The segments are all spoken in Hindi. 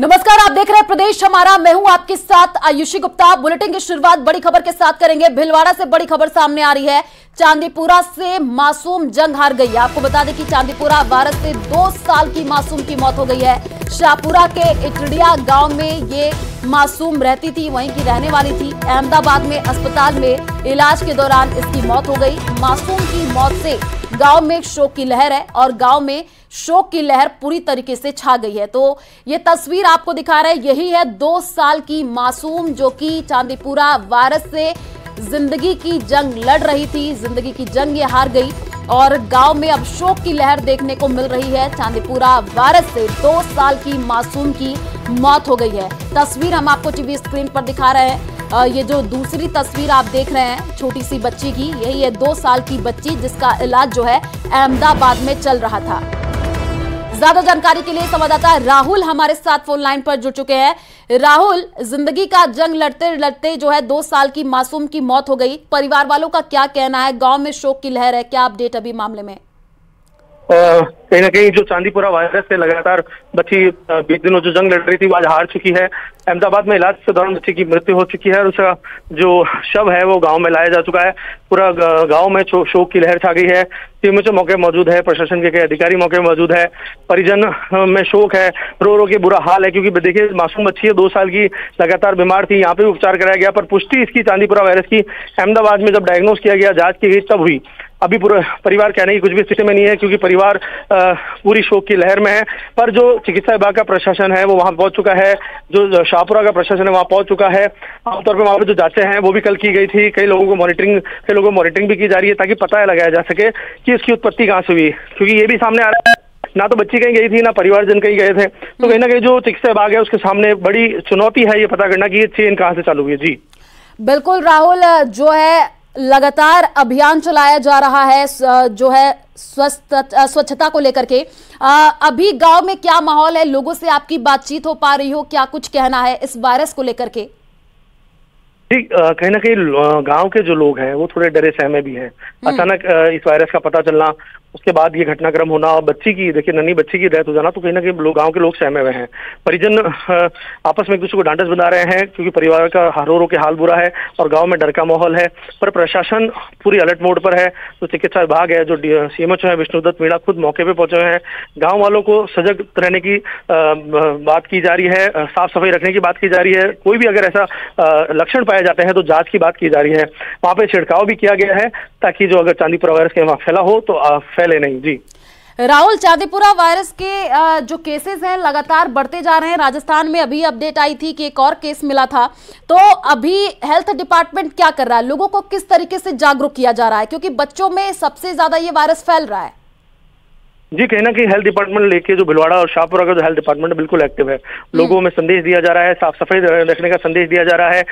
नमस्कार, आप देख रहे हैं प्रदेश हमारा। मैं हूं आपके साथ आयुषी गुप्ता। बुलेटिन की शुरुआत बड़ी खबर के साथ करेंगे। भीलवाड़ा से बड़ी खबर सामने आ रही है। चांदीपुरा से मासूम जंग हार गई है। आपको बता दें कि चांदीपुरा वायरस से 2 साल की मासूम की मौत हो गई है। शाहपुरा के इटड़िया गांव में ये मासूम रहती थी, वहीं की रहने वाली थी। अहमदाबाद में अस्पताल में इलाज के दौरान इसकी मौत हो गई। मासूम की मौत से गांव में शोक की लहर है और गांव में शोक की लहर पूरी तरीके से छा गई है। तो ये तस्वीर आपको दिखा रहे हैं, यही है 2 साल की मासूम जो कि चांदीपुरा वायरस से जिंदगी की जंग लड़ रही थी। जिंदगी की जंग ये हार गई और गांव में अब शोक की लहर देखने को मिल रही है। चांदीपुरा वायरस से 2 साल की मासूम की मौत हो गई है। तस्वीर हम आपको टीवी स्क्रीन पर दिखा रहे हैं। ये जो दूसरी तस्वीर आप देख रहे हैं छोटी सी बच्ची की, यही है 2 साल की बच्ची जिसका इलाज जो है अहमदाबाद में चल रहा था। ज्यादा जानकारी के लिए संवाददाता राहुल हमारे साथ फोन लाइन पर जुड़ चुके हैं। राहुल, जिंदगी का जंग लड़ते लड़ते जो है 2 साल की मासूम की मौत हो गई। परिवार वालों का क्या कहना है? गांव में शोक की लहर है, क्या अपडेट अभी मामले में? कहीं ना कहीं जो चांदीपुरा वायरस से लगातार बच्ची 20 दिनों जो जंग लड़ रही थी वो आज हार चुकी है। अहमदाबाद में इलाज के दौरान बच्ची की मृत्यु हो चुकी है और उसका जो शव है वो गांव में लाया जा चुका है। पूरा गांव में शोक की लहर छा गई है। सीएमएचओ मौके मौजूद है, प्रशासन के अधिकारी मौके मौजूद है, परिजन में शोक है, रो रो के बुरा हाल है। क्योंकि देखिए मासूम बच्ची है, 2 साल की, लगातार बीमार थी। यहाँ पे उपचार कराया गया पर पुष्टि इसकी चांदीपुरा वायरस की अहमदाबाद में जब डायग्नोज किया गया, जांच की गई, तब हुई। अभी पूरा परिवार कहने की कुछ भी स्थिति में नहीं है क्योंकि परिवार पूरी शोक की लहर में है। पर जो चिकित्सा विभाग का प्रशासन है वो वहां पहुंच चुका है, जो शाहपुरा का प्रशासन है वहां पहुंच चुका है। आमतौर पर वहां पर जो जांचें हैं वो भी कल की गई थी। कई लोगों को मॉनिटरिंग भी की जा रही है ताकि पता लगाया जा सके कि इसकी उत्पत्ति कहां से हुई। क्योंकि ये भी सामने आ रहा है, ना तो बच्ची कहीं गई थी ना परिवारजन कहीं गए थे। तो कहीं ना कहीं जो चिकित्सा विभाग है उसके सामने बड़ी चुनौती है ये पता करना कि ये चेन कहां से चालू हुई है। जी बिल्कुल राहुल, जो है लगातार अभियान चलाया जा रहा है जो है स्वच्छता को लेकर के। अभी गांव में क्या माहौल है? लोगों से आपकी बातचीत हो पा रही हो? क्या कुछ कहना है इस वायरस को लेकर के? जी, कहीं ना कहीं गांव के जो लोग हैं वो थोड़े डरे सहमे भी हैं। अचानक इस वायरस का पता चलना, उसके बाद ये घटनाक्रम होना और बच्ची की, देखिए नन्ही बच्ची की डेथ हो जाना, तो कहीं ना कहीं गांव के लोग सहमे हुए हैं। परिजन आपस में एक दूसरे को डांटस बना रहे हैं क्योंकि परिवार का रो रो के हाल बुरा है और गांव में डर का माहौल है। पर प्रशासन पूरी अलर्ट मोड पर है। जो चिकित्सा विभाग है, जो सीएमएचओ है विष्णुदत्त मीणा, खुद मौके पर पहुंचे हुए हैं। गाँव वालों को सजग रहने की बात की जा रही है, साफ सफाई रखने की बात की जा रही है। कोई भी अगर ऐसा लक्षण पाए जाते हैं तो जांच की बात की जा रही है। वहां पे छिड़काव भी किया गया है ताकि जो अगर चांदीपुरा वायरस के वहां फैला हो तो फैले नहीं। जी राहुल, चांदीपुरा वायरस के जो केसेस हैं लगातार बढ़ते जा रहे हैं। राजस्थान में अभी अपडेट आई थी कि एक और केस मिला था। तो अभी हेल्थ डिपार्टमेंट क्या कर रहा है? लोगों को किस तरीके से जागरूक किया जा रहा है? क्योंकि बच्चों में सबसे ज्यादा ये वायरस फैल रहा है। जी, कहीं ना कहीं हेल्थ डिपार्टमेंट लेके जो भीलवाड़ा और शाहपुरा का जो हेल्थ डिपार्टमेंट बिल्कुल एक्टिव है। लोगों में संदेश दिया जा रहा है, साफ सफाई रखने का संदेश दिया जा रहा है,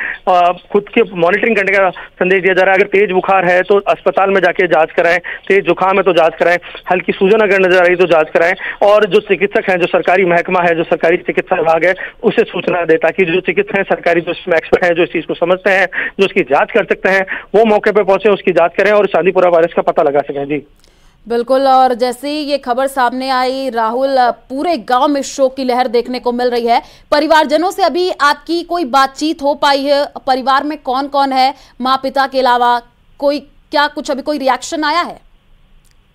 खुद के मॉनिटरिंग करने का संदेश दिया जा रहा है। अगर तेज बुखार है तो अस्पताल में जाके जांच कराएं, तेज जुकाम है तो जांच कराएं, हल्की सूजन अगर नजर आ रही तो जांच कराएं। और जो चिकित्सक हैं, जो सरकारी महकमा है, जो सरकारी चिकित्सा विभाग है, उसे सूचना दे ताकि जो चिकित्सक हैं, सरकारी जो एक्सपर्ट हैं, जो इस चीज को समझते हैं, जो उसकी जाँच कर सकते हैं, वो मौके पर पहुंचे, उसकी जाँच करें और चांदीपुरा वायरस का पता लगा सकें। जी बिल्कुल, और जैसे ही ये खबर सामने आई राहुल, पूरे गांव में शोक की लहर देखने को मिल रही है। परिवारजनों से अभी आपकी कोई बातचीत हो पाई है? परिवार में कौन कौन है माँ पिता के अलावा? कोई क्या कुछ अभी कोई रिएक्शन आया है?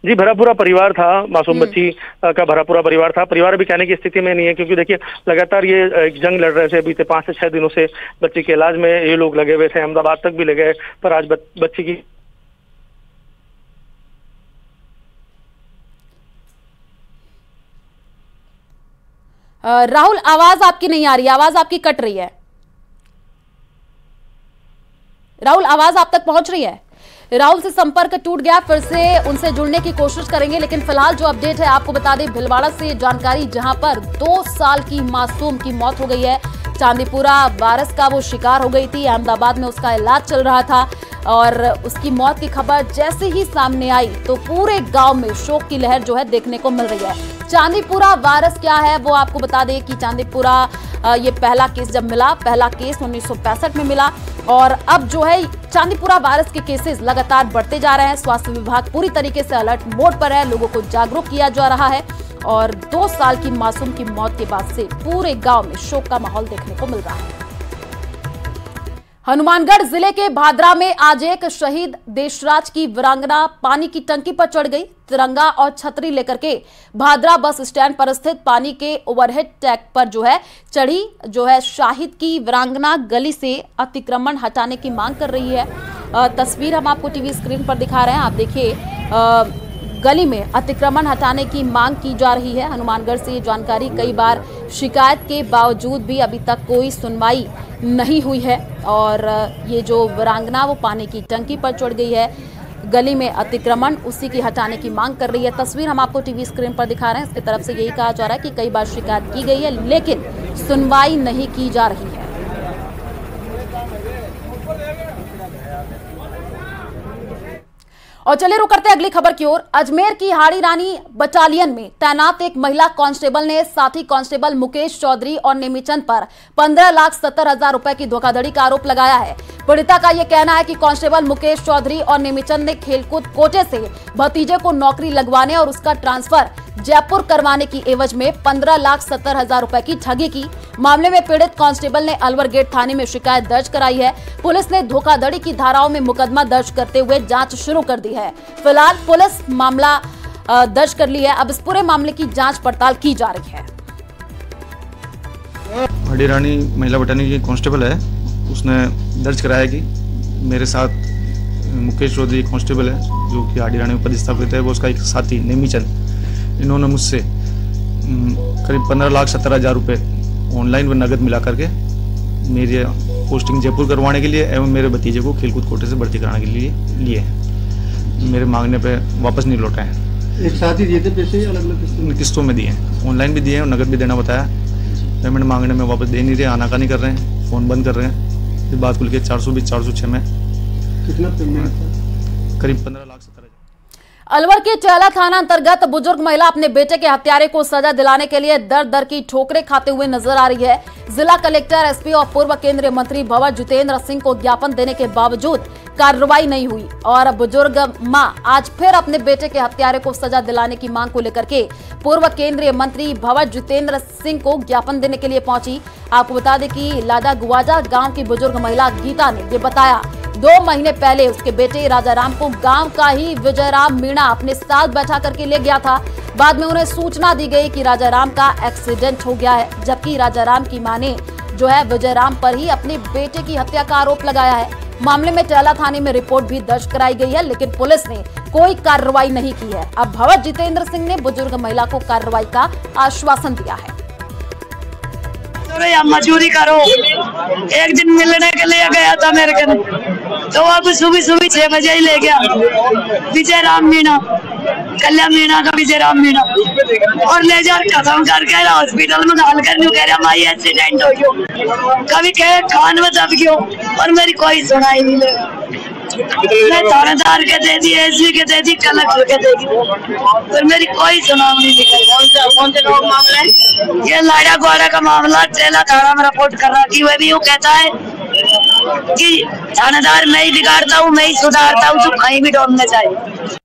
जी, भरा पूरा परिवार था, मासूम बच्ची का भरा पूरा परिवार था। परिवार भी कहने की स्थिति में नहीं है क्योंकि देखिए लगातार ये जंग लड़ रहे थे। बीते 5 से 6 दिनों से बच्ची के इलाज में ये लोग लगे हुए थे, अहमदाबाद तक भी ले गए। पर आज बच्ची की राहुल, आवाज आपकी नहीं आ रही, आवाज आपकी कट रही है। राहुल, आवाज आप तक पहुंच रही है? राहुल से संपर्क टूट गया, फिर से उनसे जुड़ने की कोशिश करेंगे। लेकिन फिलहाल जो अपडेट है आपको बता दें भीलवाड़ा से जानकारी, जहां पर 2 साल की मासूम की मौत हो गई है। चांदीपुरा वायरस का वो शिकार हो गई थी, अहमदाबाद में उसका इलाज चल रहा था और उसकी मौत की खबर जैसे ही सामने आई तो पूरे गांव में शोक की लहर जो है देखने को मिल रही है। चांदीपुरा वायरस क्या है वो आपको बता दें कि चांदीपुरा ये पहला केस जब मिला, पहला केस 1965 में मिला और अब जो है चांदीपुरा वायरस के केसेस लगातार बढ़ते जा रहे हैं। स्वास्थ्य विभाग पूरी तरीके से अलर्ट मोड पर है, लोगों को जागरूक किया जा रहा है और 2 साल की मासूम की मौत के बाद से पूरे गांव में शोक का माहौल देखने को मिल रहा है। हनुमानगढ़ जिले के भादरा में आज एक शहीद देशराज की वीरांगना पानी की टंकी पर चढ़ गई। तिरंगा और छतरी लेकर के भादरा बस स्टैंड पर स्थित पानी के ओवरहेड टैंक पर चढ़ी शाहिद की वीरांगना गली से अतिक्रमण हटाने की मांग कर रही है। तस्वीर हम आपको टीवी स्क्रीन पर दिखा रहे हैं, आप देखिए गली में अतिक्रमण हटाने की मांग की जा रही है। हनुमानगढ़ से ये जानकारी, कई बार शिकायत के बावजूद भी अभी तक कोई सुनवाई नहीं हुई है और ये जो वीरांगना वो पानी की टंकी पर चढ़ गई है, गली में अतिक्रमण, उसी की हटाने की मांग कर रही है। तस्वीर हम आपको टीवी स्क्रीन पर दिखा रहे हैं। इसकी तरफ से यही कहा जा रहा है कि कई बार शिकायत की गई है लेकिन सुनवाई नहीं की जा रही है। और चलिए रुक करते हैं अगली खबर की ओर। अजमेर की हाड़ी रानी बटालियन में तैनात एक महिला कांस्टेबल ने साथी कांस्टेबल मुकेश चौधरी और नेमीचंद पर 15,70,000 रुपए की धोखाधड़ी का आरोप लगाया है। पीड़िता का यह कहना है कि कांस्टेबल मुकेश चौधरी और नेमीचंद ने खेलकूद कोटे से भतीजे को नौकरी लगवाने और उसका ट्रांसफर जयपुर करवाने की एवज में 15,70,000 रुपए की ठगी की। मामले में पीड़ित कांस्टेबल ने अलवर गेट थाने में शिकायत दर्ज कराई है। पुलिस ने धोखाधड़ी की धाराओं में मुकदमा दर्ज करते हुए जांच शुरू कर दी है। फिलहाल पुलिस मामला दर्ज कर ली है। अब इस पूरे मामले की जांच पड़ताल की जा रही है। हाड़ी रानी महिला बटालियन की कांस्टेबल है, उसने दर्ज कराया कि मेरे साथ मुकेश चौधरी कांस्टेबल है जो कि हाड़ी रानी में पदस्थापित है, वो उसका एक साथी नेमीचंद, इन्होंने मुझसे करीब 15,70,000 रुपये ऑनलाइन व नगद मिला करके मेरी पोस्टिंग जयपुर करवाने के लिए एवं मेरे भतीजे को खेलकूद कोटे से भर्ती कराने के लिए हैं। मेरे मांगने पे वापस नहीं लौटा है। एक साथ ही दिए थे पैसे, अलग अलग किस्तों में दिए हैं, ऑनलाइन भी दिए हैं और नगद भी देना बताया। पेमेंट मांगने में वापस दे नहीं रहे, आनाकानी कर रहे हैं, फ़ोन बंद कर रहे हैं। इस बात को लेकर 406 में कितना पेमेंट? करीब 15,70,000। अलवर के चैला थाना अंतर्गत बुजुर्ग महिला अपने बेटे के हत्यारे को सजा दिलाने के लिए दर दर की ठोकरें खाते हुए नजर आ रही है। जिला कलेक्टर, एसपी और पूर्व केंद्रीय मंत्री भंवर जितेंद्र सिंह को ज्ञापन देने के बावजूद कार्रवाई नहीं हुई और बुजुर्ग मां आज फिर अपने बेटे के हत्यारे को सजा दिलाने की मांग को लेकर के पूर्व केंद्रीय मंत्री भंवर जितेंद्र सिंह को ज्ञापन देने के लिए पहुंची। आपको बता दें कि लाडा गुवाजा गांव की बुजुर्ग महिला गीता ने ये बताया 2 महीने पहले उसके बेटे राजाराम को गांव का ही विजयराम मीणा अपने साथ बैठा करके ले गया था। बाद में उन्हें सूचना दी गई कि राजाराम का एक्सीडेंट हो गया है, जबकि राजाराम की मां ने विजयराम पर ही अपने बेटे की हत्या का आरोप लगाया है। मामले में चैला थाने में रिपोर्ट भी दर्ज कराई गई है लेकिन पुलिस ने कोई कार्रवाई नहीं की है। अब भंवर जितेंद्र सिंह ने बुजुर्ग महिला को कार्रवाई का आश्वासन दिया है। या मजदूरी करो, एक दिन मिलने के लिए गया था मेरे घर, तो अब सुबह 6 बजे ही ले गया विजयराम मीणा, कल्याण मीणा का विजयराम मीणा, और ले जा खत्म करके हॉस्पिटल में डाल कर कह रहा माई एक्सीडेंट हो गया। कभी कहे खान में दब गयो और मेरी कोई सुनाई नहीं ले। मैं थानेदार के दे दी, एसपी के दे दी, कलेक्टर के दे दी, पर मेरी कोई सुनाई नहीं निकली। कौन से मामला? ये लाड़ा गुवाड़ा का मामला चैला थाना में रिपोर्ट कर रहा कि वह भी यूँ कहता है कि थानेदार मैं ही बिगाड़ता हूँ, मैं ही सुधारता हूँ, तो कहीं भी डोलना चाहिए।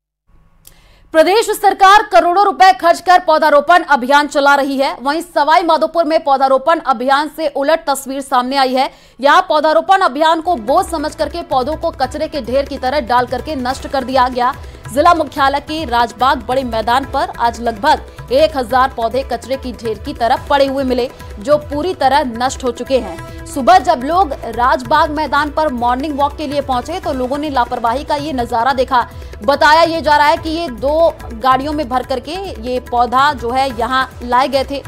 प्रदेश सरकार करोड़ों रुपए खर्च कर पौधारोपण अभियान चला रही है। वहीं सवाई माधोपुर में पौधारोपण अभियान से उलट तस्वीर सामने आई है। यहां पौधारोपण अभियान को बोझ समझ करके पौधों को कचरे के ढेर की तरह डाल करके नष्ट कर दिया गया। जिला मुख्यालय के राजबाग बड़े मैदान पर आज लगभग 1000 पौधे कचरे की ढेर की तरफ पड़े हुए मिले, जो पूरी तरह नष्ट हो चुके हैं। सुबह जब लोग राजबाग मैदान पर मॉर्निंग वॉक के लिए पहुंचे तो लोगों ने लापरवाही का ये नजारा देखा। बताया ये जा रहा है कि ये 2 गाड़ियों में भर करके ये पौधा यहां लाए गए थे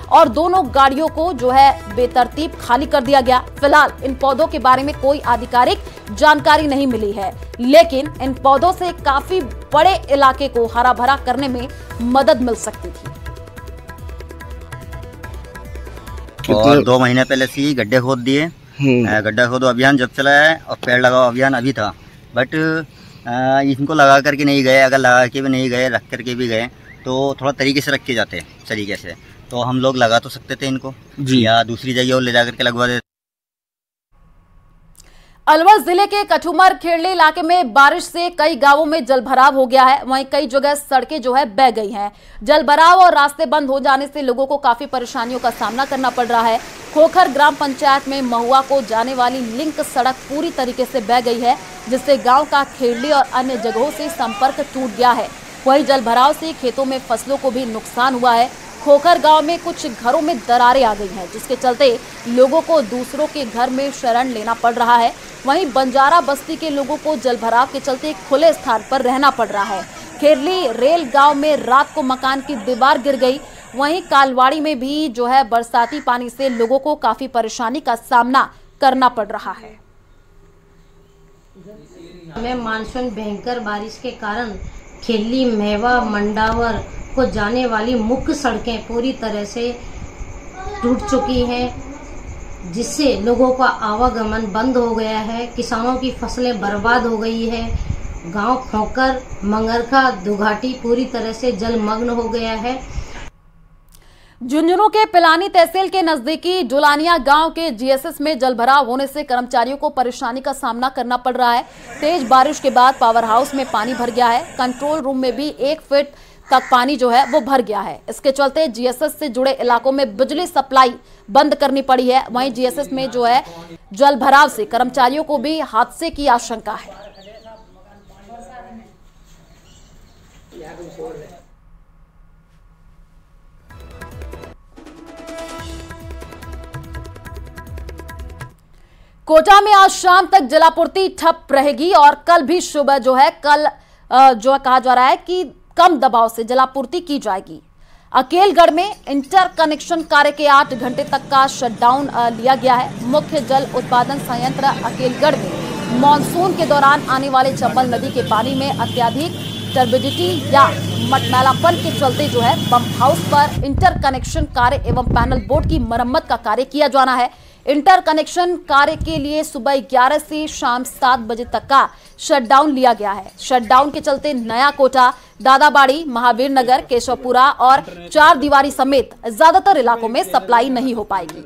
और दोनों गाड़ियों को बेतरतीब खाली कर दिया गया। फिलहाल इन पौधों के बारे में कोई आधिकारिक जानकारी नहीं मिली है, लेकिन इन पौधों से काफी बड़े इलाके को हरा भरा करने में मदद मिल सकती थी। और 2 महीने पहले से ही गड्ढे खोद दिए। गड्ढा खोदो अभियान जब चला है और पेड़ लगाओ अभियान अभी था, बट इनको लगा करके नहीं गए। अगर लगा के भी नहीं गए, रख करके भी गए तो थोड़ा तरीके से रखे जाते तरीके से, तो हम लोग लगा तो सकते थे इनको जी, या दूसरी जगह और ले जा करके लगवा देते। अलवर जिले के कठुमर खेड़ली इलाके में बारिश से कई गांवों में जलभराव हो गया है। वहीं कई जगह सड़कें जो है बह गई हैं। जलभराव और रास्ते बंद हो जाने से लोगों को काफी परेशानियों का सामना करना पड़ रहा है। खोखर ग्राम पंचायत में महुआ को जाने वाली लिंक सड़क पूरी तरीके से बह गई है, जिससे गांव का खेड़ली और अन्य जगहों से संपर्क टूट गया है। वहीं जलभराव से खेतों में फसलों को भी नुकसान हुआ है। खोखर गांव में कुछ घरों में दरारें आ गई हैं, जिसके चलते लोगों को दूसरों के घर में शरण लेना पड़ रहा है। वहीं बंजारा बस्ती के लोगों को जलभराव के चलते खुले स्थान पर रहना पड़ रहा है। खेरली रेल गांव में रात को मकान की दीवार गिर गई। वहीं कालवाड़ी में भी जो है बरसाती पानी से लोगों को काफी परेशानी का सामना करना पड़ रहा है। में मानसून भयंकर बारिश के कारण खेरली मेवा मंडावर को जाने वाली मुख्य सड़कें पूरी तरह से टूट चुकी हैं, जिससे लोगों का आवागमन बंद हो गया है। किसानों की फसलें बर्बाद हो गई है। गांव खोखर मंगरखा दुघाटी पूरी तरह से जलमग्न हो गया है। झुंझुनू के पिलानी तहसील के नजदीकी डुलानिया गांव के जीएसएस में जलभराव होने से कर्मचारियों को परेशानी का सामना करना पड़ रहा है। तेज बारिश के बाद पावर हाउस में पानी भर गया है। कंट्रोल रूम में भी 1 फीट तक पानी जो है वो भर गया है। इसके चलते जीएसएस से जुड़े इलाकों में बिजली सप्लाई बंद करनी पड़ी है। वहीं जीएसएस में जो है जलभराव से कर्मचारियों को भी हादसे की आशंका है। कोटा में आज शाम तक जलापूर्ति ठप रहेगी और कल भी सुबह जो है जो कहा जा रहा है कि कम दबाव से जलापूर्ति की जाएगी। अकेलगढ़ में इंटर कनेक्शन कार्य के 8 घंटे तक का शटडाउन लिया गया है। मुख्य जल उत्पादन संयंत्र अकेलगढ़ में मानसून के दौरान आने वाले चंबल नदी के पानी में अत्यधिक टर्बिडिटी या मटमैलापन के चलते जो है पंप हाउस पर इंटर कनेक्शन कार्य एवं पैनल बोर्ड की मरम्मत का कार्य किया जाना है। इंटर कनेक्शन कार्य के लिए सुबह 11 से शाम 7 बजे तक का शटडाउन लिया गया है। शटडाउन के चलते नया कोटा, दादाबाड़ी, महावीर नगर, केशवपुरा और 4 दीवारी समेत ज्यादातर इलाकों में सप्लाई नहीं हो पाएगी।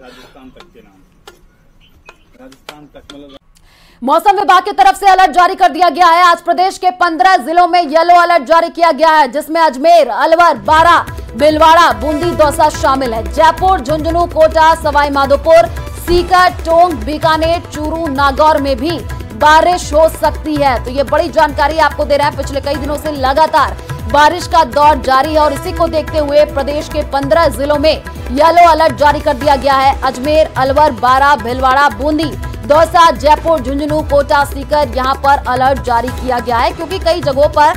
मौसम विभाग की तरफ से अलर्ट जारी कर दिया गया है। आज प्रदेश के 15 जिलों में येलो अलर्ट जारी किया गया है, जिसमें अजमेर, अलवर, बारां, भीलवाड़ा, बूंदी, दौसा शामिल है। जयपुर, झुंझुनू, कोटा, सवाई माधोपुर, सीकर, टोंक, बीकानेर, चूरू, नागौर में भी बारिश हो सकती है। तो ये बड़ी जानकारी आपको दे रहे हैं। पिछले कई दिनों से लगातार बारिश का दौर जारी है और इसी को देखते हुए प्रदेश के 15 जिलों में येलो अलर्ट जारी कर दिया गया है। अजमेर, अलवर, बारां, भीलवाड़ा, बूंदी, दौसा, जयपुर, झुंझुनू, कोटा, सीकर यहाँ पर अलर्ट जारी किया गया है, क्योंकि कई जगहों पर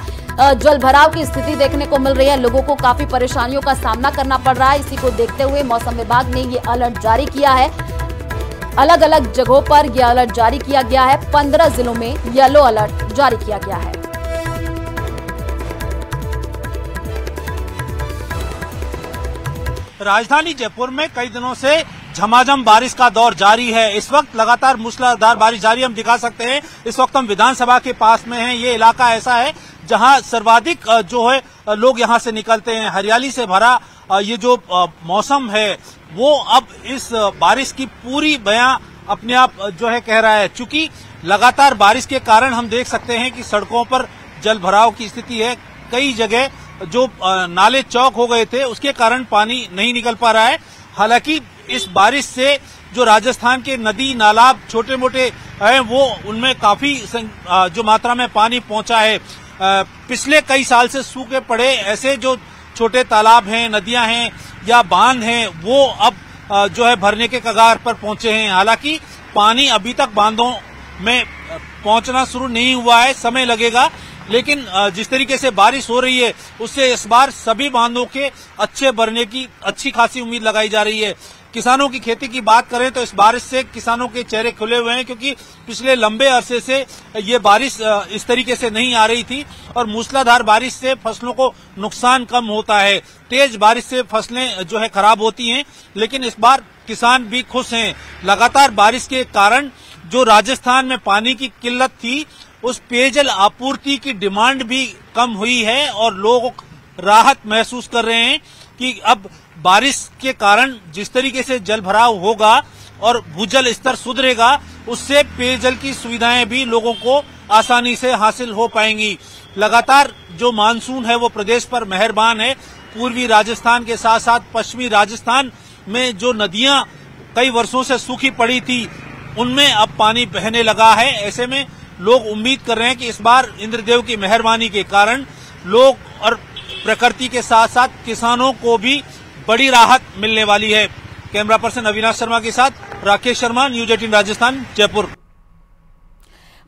जलभराव की स्थिति देखने को मिल रही है। लोगों को काफी परेशानियों का सामना करना पड़ रहा है। इसी को देखते हुए मौसम विभाग ने ये अलर्ट जारी किया है। अलग अलग जगहों पर यह अलर्ट जारी किया गया है। 15 जिलों में येलो अलर्ट जारी किया गया है। राजधानी जयपुर में कई दिनों से झमाझम बारिश का दौर जारी है। इस वक्त लगातार मूसलाधार बारिश जारी, हम दिखा सकते हैं। इस वक्त हम विधानसभा के पास में हैं। ये इलाका ऐसा है जहां सर्वाधिक जो है लोग यहां से निकलते हैं। हरियाली से भरा ये जो मौसम है वो अब इस बारिश की पूरी बयां अपने आप जो है कह रहा है। चूंकि लगातार बारिश के कारण हम देख सकते हैं कि सड़कों पर जल भराव की स्थिति है। कई जगह जो नाले चौक हो गए थे उसके कारण पानी नहीं निकल पा रहा है। हालांकि इस बारिश से जो राजस्थान के नदी नाला छोटे मोटे हैं वो उनमें काफी जो मात्रा में पानी पहुंचा है। पिछले कई साल से सूखे पड़े ऐसे जो छोटे तालाब हैं, नदियां हैं या बांध हैं वो अब जो है भरने के कगार पर पहुंचे हैं। हालांकि पानी अभी तक बांधों में पहुंचना शुरू नहीं हुआ है, समय लगेगा। लेकिन जिस तरीके से बारिश हो रही है उससे इस बार सभी बांधों के अच्छे भरने की अच्छी खासी उम्मीद लगाई जा रही है। किसानों की खेती की बात करें तो इस बारिश से किसानों के चेहरे खुले हुए हैं, क्योंकि पिछले लंबे अरसे से ये बारिश इस तरीके से नहीं आ रही थी और मूसलाधार बारिश से फसलों को नुकसान कम होता है। तेज बारिश से फसलें जो है खराब होती हैं, लेकिन इस बार किसान भी खुश हैं। लगातार बारिश के कारण जो राजस्थान में पानी की किल्लत थी उस पेयजल आपूर्ति की डिमांड भी कम हुई है और लोग राहत महसूस कर रहे हैं कि अब बारिश के कारण जिस तरीके से जल भराव होगा और भूजल स्तर सुधरेगा उससे पेयजल की सुविधाएं भी लोगों को आसानी से हासिल हो पाएंगी। लगातार जो मानसून है वो प्रदेश पर मेहरबान है। पूर्वी राजस्थान के साथ साथ पश्चिमी राजस्थान में जो नदियां कई वर्षों से सूखी पड़ी थी उनमें अब पानी बहने लगा है। ऐसे में लोग उम्मीद कर रहे हैं कि इस बार इंद्रदेव की मेहरबानी के कारण लोग और प्रकृति के साथ साथ किसानों को भी बड़ी राहत मिलने वाली है। कैमरा पर्सन अविनाश शर्मा के साथ राकेश शर्मा, न्यूज 18 राजस्थान, जयपुर।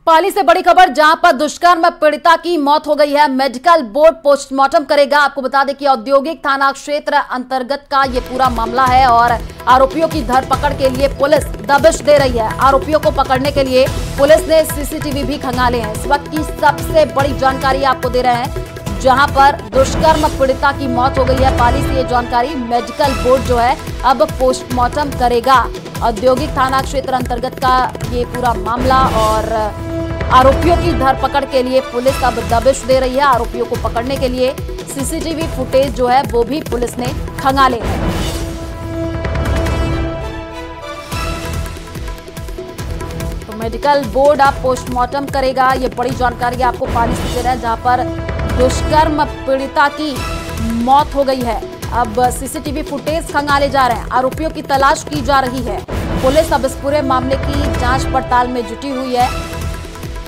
पाली से बड़ी खबर, जहां पर दुष्कर्म पीड़िता की मौत हो गई है। मेडिकल बोर्ड पोस्टमार्टम करेगा। आपको बता दें कि औद्योगिक थाना क्षेत्र अंतर्गत का ये पूरा मामला है और आरोपियों की धरपकड़ के लिए पुलिस दबिश दे रही है। आरोपियों को पकड़ने के लिए पुलिस ने सीसीटीवी भी खंगाले हैं। इस वक्त की सबसे बड़ी जानकारी आपको दे रहे हैं, जहां पर दुष्कर्म पीड़िता की मौत हो गई है। पाली से ये जानकारी, मेडिकल बोर्ड जो है अब पोस्टमार्टम करेगा। औद्योगिक थाना क्षेत्र अंतर्गत का ये पूरा मामला और आरोपियों की धरपकड़ के लिए पुलिस अब दबिश दे रही है। आरोपियों को पकड़ने के लिए सीसीटीवी फुटेज जो है वो भी पुलिस ने खंगाले हैं। तो मेडिकल बोर्ड अब पोस्टमार्टम करेगा। ये बड़ी जानकारी आपको पाली से दे रहा है, जहां पर दुष्कर्म पीड़िता की मौत हो गई है। अब सीसीटीवी फुटेज खंगाले जा रहे हैं। आरोपियों की तलाश की जा रही है। पुलिस अब इस पूरे मामले की जांच पड़ताल में जुटी हुई है।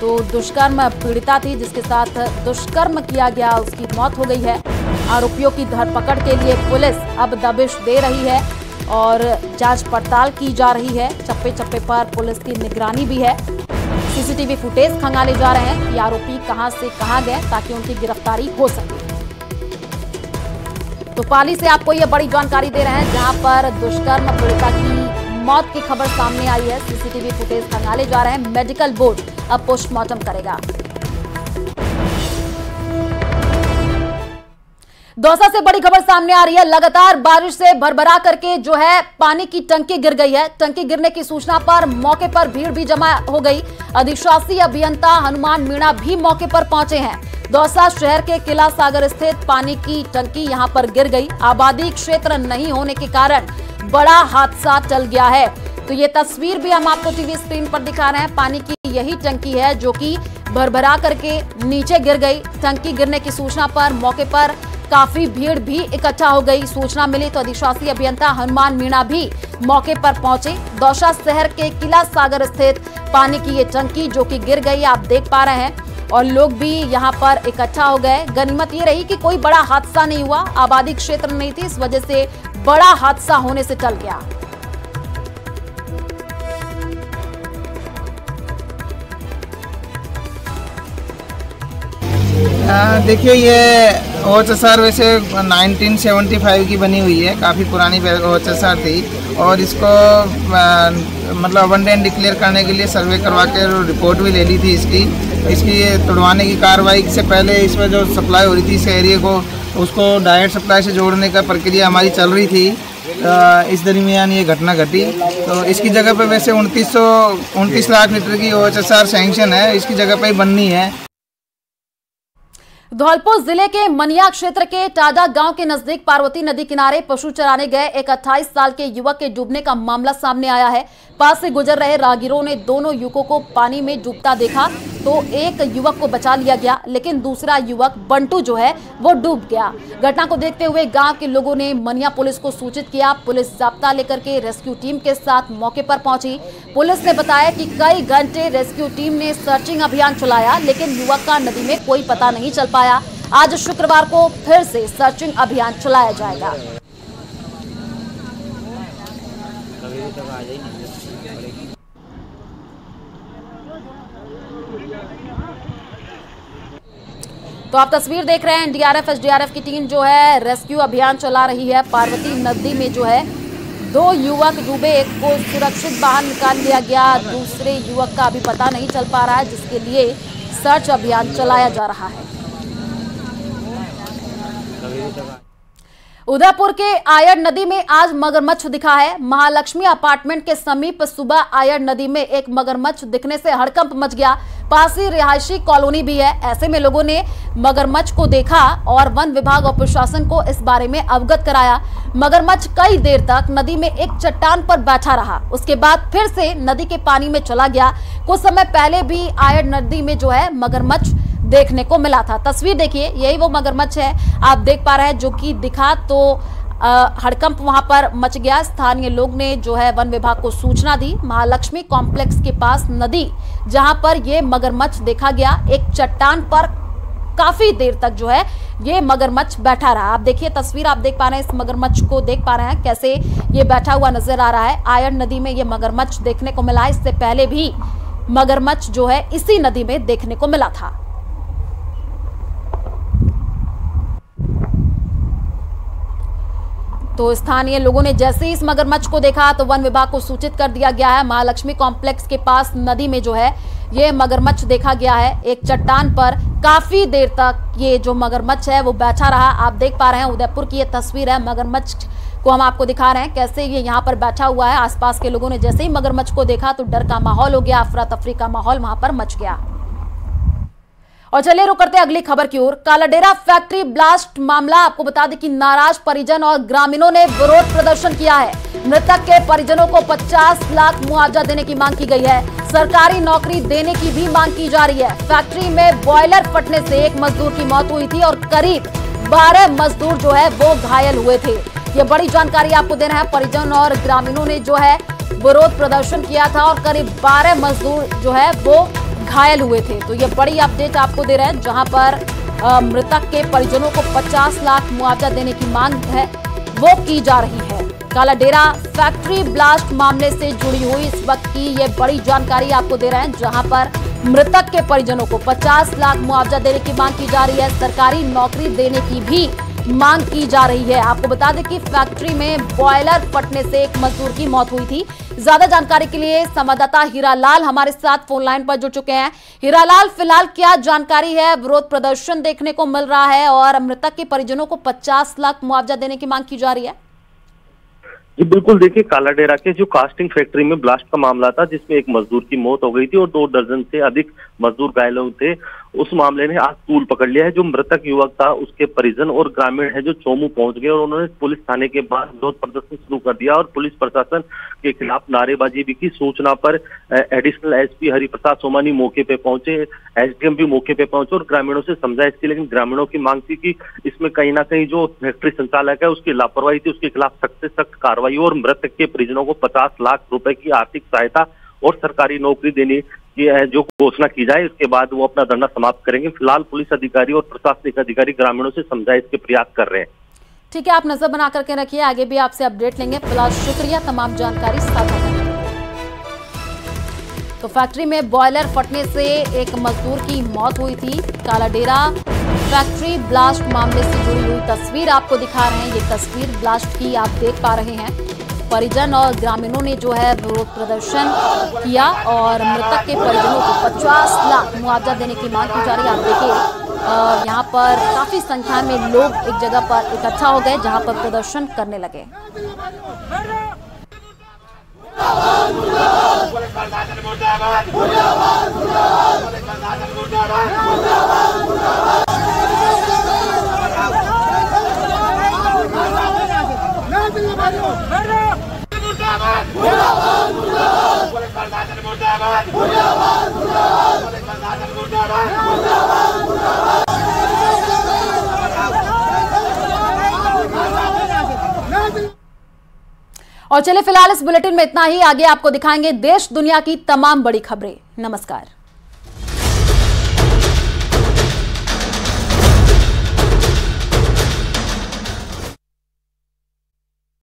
तो दुष्कर्म पीड़िता थी जिसके साथ दुष्कर्म किया गया, उसकी मौत हो गई है। आरोपियों की धरपकड़ के लिए पुलिस अब दबिश दे रही है और जांच पड़ताल की जा रही है। चप्पे चप्पे पर पुलिस की निगरानी भी है। सीसीटीवी फुटेज खंगाले जा रहे हैं कि आरोपी कहां से कहां गए ताकि उनकी गिरफ्तारी हो सके। तो पाली से आपको ये बड़ी जानकारी दे रहे हैं, जहां पर दुष्कर्म पीड़िता की मौत की खबर सामने आई है। सीसीटीवी फुटेज खंगाले जा रहे हैं। मेडिकल बोर्ड अब पोस्टमार्टम करेगा। दौसा से बड़ी खबर सामने आ रही है। लगातार बारिश से भरभरा करके जो है पानी की टंकी गिर गई है। टंकी गिरने की सूचना पर मौके पर भीड़ भी जमा हो गई। अधिशासी अभियंता हनुमान मीणा भी मौके पर पहुंचे हैं। दौसा शहर के किला सागर स्थित पानी की टंकी यहां पर गिर गई। आबादी क्षेत्र नहीं होने के कारण बड़ा हादसा टल गया है। तो ये तस्वीर भी हम आपको टीवी स्क्रीन पर दिखा रहे हैं। पानी की यही टंकी है जो कि भरभरा करके नीचे गिर गई। टंकी गिरने की सूचना पर मौके पर काफी भीड़ भी इकट्ठा हो गई। सूचना मिली तो अधिशासी अभियंता हनुमान मीणा भी मौके पर पहुंचे। दौसा शहर के किला सागर स्थित पानी की ये टंकी जो कि गिर गई, आप देख पा रहे हैं, और लोग भी यहां पर इकट्ठा हो गए। गनीमत ये रही कि कोई बड़ा हादसा नहीं हुआ। आबादी क्षेत्र नहीं थी, इस वजह से बड़ा हादसा होने से टल गया। देखिए, ये ओएचएसआर वैसे 1975 की बनी हुई है। काफ़ी पुरानी ओएचएसआर थी और इसको मतलब अबंडेंट डिक्लेयर करने के लिए सर्वे करवा के रिपोर्ट भी ले ली थी इसकी तोड़वाने की कार्रवाई से पहले इसमें जो सप्लाई हो रही थी इस एरिया को, उसको डायरेक्ट सप्लाई से जोड़ने का प्रक्रिया हमारी चल रही थी। इस दरमियान ये घटना घटी। तो इसकी जगह पे वैसे 29 लाख लीटर की ओएचएसआर सैंक्शन है, इसकी जगह पे ही बननी है। धौलपुर जिले के मनिया क्षेत्र के टाडा गांव के नजदीक पार्वती नदी किनारे पशु चराने गए एक 28 साल के युवक के डूबने का मामला सामने आया है। पास से गुजर रहे राहगीरों ने दोनों युवकों को पानी में डूबता देखा तो एक युवक को बचा लिया गया, लेकिन दूसरा युवक बंटू जो है वो डूब गया। घटना को देखते हुए गांव के लोगों ने मनिया पुलिस को सूचित किया। पुलिस जाब्ता लेकर के रेस्क्यू टीम के साथ मौके पर पहुंची। पुलिस ने बताया कि कई घंटे रेस्क्यू टीम ने सर्चिंग अभियान चलाया, लेकिन युवक का नदी में कोई पता नहीं चल पाया। आज शुक्रवार को फिर से सर्चिंग अभियान चलाया जाएगा। तो आप तस्वीर देख रहे हैं, डीआरएफ एसडीआरएफ की टीम जो है रेस्क्यू अभियान चला रही है। पार्वती नदी में जो है 2 युवक डूबे, एक को सुरक्षित बाहर निकाल लिया गया, दूसरे युवक का अभी पता नहीं चल पा रहा है, जिसके लिए सर्च अभियान चलाया जा रहा है। उदयपुर के आयड़ नदी में आज मगरमच्छ दिखा है। महालक्ष्मी अपार्टमेंट के समीप सुबह आयड़ नदी में एक मगरमच्छ दिखने से हड़कंप मच गया। पास ही रिहायशी कॉलोनी भी है। ऐसे में लोगों ने मगरमच्छ को देखा और वन विभाग और प्रशासन को इस बारे में अवगत कराया। मगरमच्छ कई देर तक नदी में एक चट्टान पर बैठा रहा, उसके बाद फिर से नदी के पानी में चला गया। कुछ समय पहले भी आयड़ नदी में जो है मगरमच्छ देखने को मिला था। तस्वीर देखिए, यही वो मगरमच्छ है आप देख पा रहे हैं जो कि दिखा तो हड़कंप वहां पर मच गया। स्थानीय लोग ने जो है वन विभाग को सूचना दी। महालक्ष्मी कॉम्प्लेक्स के पास नदी जहां पर ये मगरमच्छ देखा गया, एक चट्टान पर काफी देर तक जो है ये मगरमच्छ बैठा रहा। आप देखिए तस्वीर, आप देख पा रहे हैं इस मगरमच्छ को, देख पा रहे हैं कैसे ये बैठा हुआ नजर आ रहा है। आयड़ नदी में ये मगरमच्छ देखने को मिला। इससे पहले भी मगरमच्छ जो है इसी नदी में देखने को मिला था। तो स्थानीय लोगों ने जैसे ही इस मगरमच्छ को देखा तो वन विभाग को सूचित कर दिया गया है। महालक्ष्मी कॉम्प्लेक्स के पास नदी में जो है ये मगरमच्छ देखा गया है। एक चट्टान पर काफी देर तक ये जो मगरमच्छ है वो बैठा रहा। आप देख पा रहे हैं उदयपुर की ये तस्वीर है। मगरमच्छ को हम आपको दिखा रहे हैं कैसे ये यहाँ पर बैठा हुआ है। आसपास के लोगों ने जैसे ही मगरमच्छ को देखा तो डर का माहौल हो गया, अफरा तफरी का माहौल वहां पर मच गया। और चलिए रुक करते हैं अगली खबर की ओर। कालाडेरा फैक्ट्री ब्लास्ट मामला, आपको बता दें कि नाराज परिजन और ग्रामीणों ने विरोध प्रदर्शन किया है। मृतक के परिजनों को 50 लाख मुआवजा देने की मांग की गई है। सरकारी नौकरी देने की भी मांग की जा रही है। फैक्ट्री में बॉयलर फटने से एक मजदूर की मौत हुई थी और करीब 12 मजदूर जो है वो घायल हुए थे। ये बड़ी जानकारी आपको देना है। परिजन और ग्रामीणों ने जो है विरोध प्रदर्शन किया था और करीब 12 मजदूर जो है वो घायल हुए थे। तो ये बड़ी अपडेट आपको दे रहे हैं जहां पर मृतक के परिजनों को 50 लाख मुआवजा देने की मांग है वो की जा रही है। कालाडेरा फैक्ट्री ब्लास्ट मामले से जुड़ी हुई इस वक्त की ये बड़ी जानकारी आपको दे रहे हैं जहां पर मृतक के परिजनों को 50 लाख मुआवजा देने की मांग की जा रही है। सरकारी नौकरी देने की भी मांग की जा रही है। आपको बता दें कि फैक्ट्री में बॉयलर फटने से एक मजदूर की मौत हुई थी। ज्यादा जानकारी के लिए संवाददाता हीरालाल हमारे साथ फोन लाइन पर जुड़ चुके हैं। हीरालाल, फिलहाल क्या जानकारी है? विरोध प्रदर्शन देखने को मिल रहा है और मृतक के परिजनों को 50 लाख मुआवजा देने की मांग की जा रही है। जी बिल्कुल, देखिए कालाडेरा के जो कास्टिंग फैक्ट्री में ब्लास्ट का मामला था जिसमें एक मजदूर की मौत हो गई थी और 2 दर्जन से अधिक मजदूर घायल हुए थे, उस मामले ने आज तूल पकड़ लिया है। जो मृतक युवक था उसके परिजन और ग्रामीण है जो चौमू पहुंच गए और उन्होंने पुलिस थाने के बाहर विरोध प्रदर्शन शुरू कर दिया और पुलिस प्रशासन के खिलाफ नारेबाजी भी की। सूचना पर एडिशनल एसपी हरिप्रसाद सोमानी मौके पे पहुंचे, एसडीएम भी मौके पे पहुंचे और ग्रामीणों से समझाइश की, लेकिन ग्रामीणों की मांग थी कि इसमें कहीं ना कहीं जो फैक्ट्री संचालक है उसकी लापरवाही थी, उसके खिलाफ सख्त से सख्त कार्रवाई और मृतक के परिजनों को 50 लाख रुपए की आर्थिक सहायता और सरकारी नौकरी देने की जो घोषणा की जाए। इसके बाद वो अपना धरना समाप्त करेंगे। फिलहाल पुलिस अधिकारी और प्रशासनिक अधिकारी ग्रामीणों से समझाइश के प्रयास कर रहे हैं। ठीक है, आप नजर बना करके रखिए, आगे भी आपसे अपडेट लेंगे। फिलहाल शुक्रिया तमाम जानकारी साझा करने के लिए। तो फैक्ट्री में बॉयलर फटने से एक मजदूर की मौत हुई थी। कालाडेरा फैक्ट्री ब्लास्ट मामले से जुड़ी हुई तस्वीर आपको दिखा रहे हैं। ये तस्वीर ब्लास्ट की आप देख पा रहे हैं। परिजन और ग्रामीणों ने जो है विरोध प्रदर्शन किया और मृतक के परिजनों को 50 लाख मुआवजा देने की मांग की जा रही है। आप देखिए यहाँ पर काफी संख्या में लोग एक जगह पर इकट्ठा हो गए जहां पर प्रदर्शन करने लगे। और चलिए फिलहाल इस बुलेटिन में इतना ही। आगे आपको दिखाएंगे देश दुनिया की तमाम बड़ी खबरें। नमस्कार।